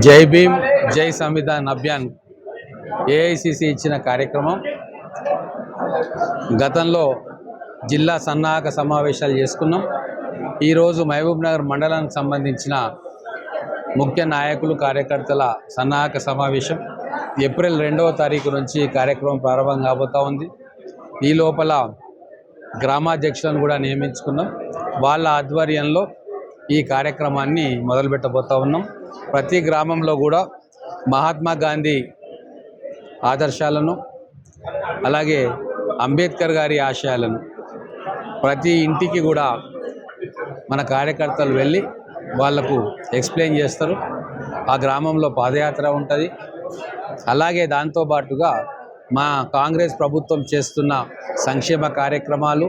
జై భీమ్ జై సంవిధాన్ అభియాన్ ఏఐసిసి ఇచ్చిన కార్యక్రమం. గతంలో జిల్లా సన్నాహక సమావేశాలు చేసుకున్నాం. ఈరోజు మహబూబ్నగర్ మండలానికి సంబంధించిన ముఖ్య నాయకులు కార్యకర్తల సన్నాహక సమావేశం ఏప్రిల్ 2వ తారీఖు నుంచి కార్యక్రమం ప్రారంభం కాబోతూ ఉంది. ఈ లోపల గ్రామాధ్యక్షులను కూడా నియమించుకున్నాం. వాళ్ళ ఆధ్వర్యంలో ఈ కార్యక్రమాన్ని మొదలుపెట్టబోతూ ఉన్నాం. ప్రతి గ్రామంలో కూడా మహాత్మా గాంధీ ఆదర్శాలను, అలాగే అంబేద్కర్ గారి ఆశయాలను ప్రతి ఇంటికి కూడా మన కార్యకర్తలు వెళ్ళి వాళ్లకు ఎక్స్ప్లెయిన్ చేస్తారు. ఆ గ్రామంలో పాదయాత్ర ఉంటుంది. అలాగే దాంతోపాటుగా మా కాంగ్రెస్ ప్రభుత్వం చేస్తున్న సంక్షేమ కార్యక్రమాలు,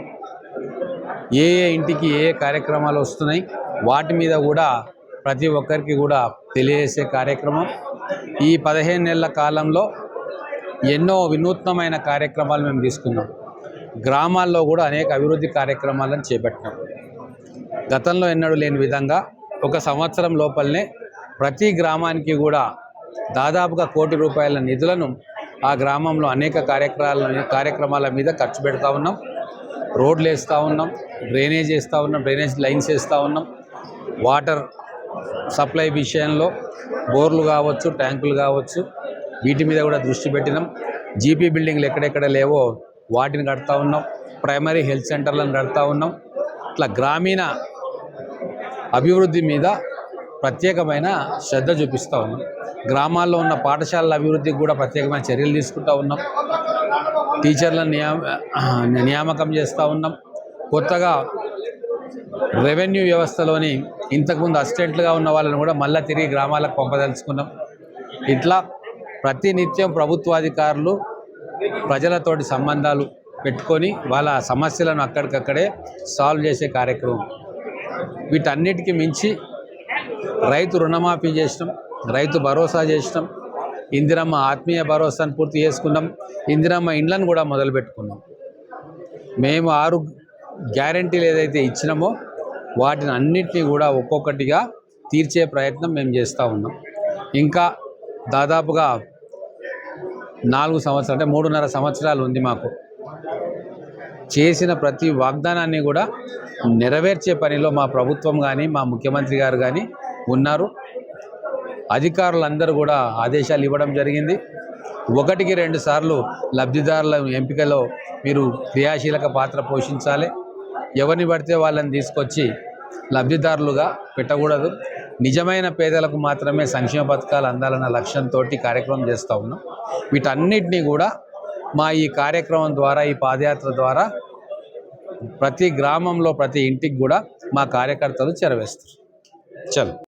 ఏ ఇంటికి ఏ కార్యక్రమాలు వస్తున్నాయి, వాటి మీద కూడా ప్రతి ఒక్కరికి కూడా తెలియజేసే కార్యక్రమం. ఈ 15 నెలల కాలంలో ఎన్నో వినూత్నమైన కార్యక్రమాలు మేము తీసుకున్నాం. గ్రామాల్లో కూడా అనేక అభివృద్ధి కార్యక్రమాలను చేపట్టినాం. గతంలో ఎన్నడూ లేని విధంగా ఒక సంవత్సరం లోపలనే ప్రతి గ్రామానికి కూడా దాదాపుగా ₹1 కోటి నిధులను ఆ గ్రామంలో అనేక కార్యక్రమాల మీద ఖర్చు పెడతా ఉన్నాం. రోడ్లు వేస్తూ ఉన్నాం, డ్రైనేజ్ వేస్తూ ఉన్నాం, డ్రైనేజ్ లైన్స్ వేస్తూ ఉన్నాం. వాటర్ సప్లై విషయంలో బోర్లు కావచ్చు, ట్యాంకులు కావచ్చు, వీటి మీద కూడా దృష్టి పెట్టినాం. జీపీ బిల్డింగ్లు ఎక్కడెక్కడ లేవో వాటిని కడతా ఉన్నాం. ప్రైమరీ హెల్త్ సెంటర్లను కడతా ఉన్నాం. ఇట్లా గ్రామీణ అభివృద్ధి మీద ప్రత్యేకమైన శ్రద్ధ చూపిస్తూ ఉన్నాం. గ్రామాల్లో ఉన్న పాఠశాలల అభివృద్ధికి కూడా ప్రత్యేకమైన చర్యలు తీసుకుంటూ ఉన్నాం. టీచర్లను నియామకం చేస్తూ ఉన్నాం. కొత్తగా రెవెన్యూ వ్యవస్థలోని ఇంతకుముందు అసిస్టెంట్లుగా ఉన్న వాళ్ళని కూడా మళ్ళీ తిరిగి గ్రామాలకు పంపదలుచుకున్నాం. ఇట్లా ప్రతినిత్యం ప్రభుత్వాధికారులు ప్రజలతోటి సంబంధాలు పెట్టుకొని వాళ్ళ సమస్యలను అక్కడికక్కడే సాల్వ్ చేసే కార్యక్రమం. వీటన్నిటికీ మించి రైతు రుణమాఫీ చేసినాం, రైతు భరోసా చేసినాం, ఇందిరమ్మ ఆత్మీయ భరోసాను పూర్తి చేసుకున్నాం, ఇందిరమ్మ ఇండ్లను కూడా మొదలుపెట్టుకున్నాం. మేము 6 గ్యారంటీలు ఏదైతే ఇచ్చినామో వాటిని అన్నింటినీ కూడా ఒక్కొక్కటిగా తీర్చే ప్రయత్నం మేము చేస్తూ ఉన్నాం. ఇంకా దాదాపుగా 4 సంవత్సరాలు అంటే 3.5 సంవత్సరాలు ఉంది మాకు. చేసిన ప్రతి వాగ్దానాన్ని కూడా నెరవేర్చే పనిలో మా ప్రభుత్వం కానీ, మా ముఖ్యమంత్రి గారు కానీ ఉన్నారు. అధికారులందరూ కూడా ఆదేశాలు ఇవ్వడం జరిగింది. 1కి 2 సార్లు లబ్ధిదారుల ఎంపికలో మీరు క్రియాశీలక పాత్ర పోషించాలి. ఎవరిని పడితే వాళ్ళని తీసుకొచ్చి లబ్ధిదారులుగా పెట్టకూడదు. నిజమైన పేదలకు మాత్రమే సంక్షేమ పథకాలు అందాలన్న లక్ష్యంతో కార్యక్రమం చేస్తూ ఉన్నాం. వీటన్నిటినీ కూడా మా ఈ కార్యక్రమం ద్వారా, ఈ పాదయాత్ర ద్వారా ప్రతి గ్రామంలో ప్రతి ఇంటికి కూడా మా కార్యకర్తలు చేరవేస్తారు. చలో.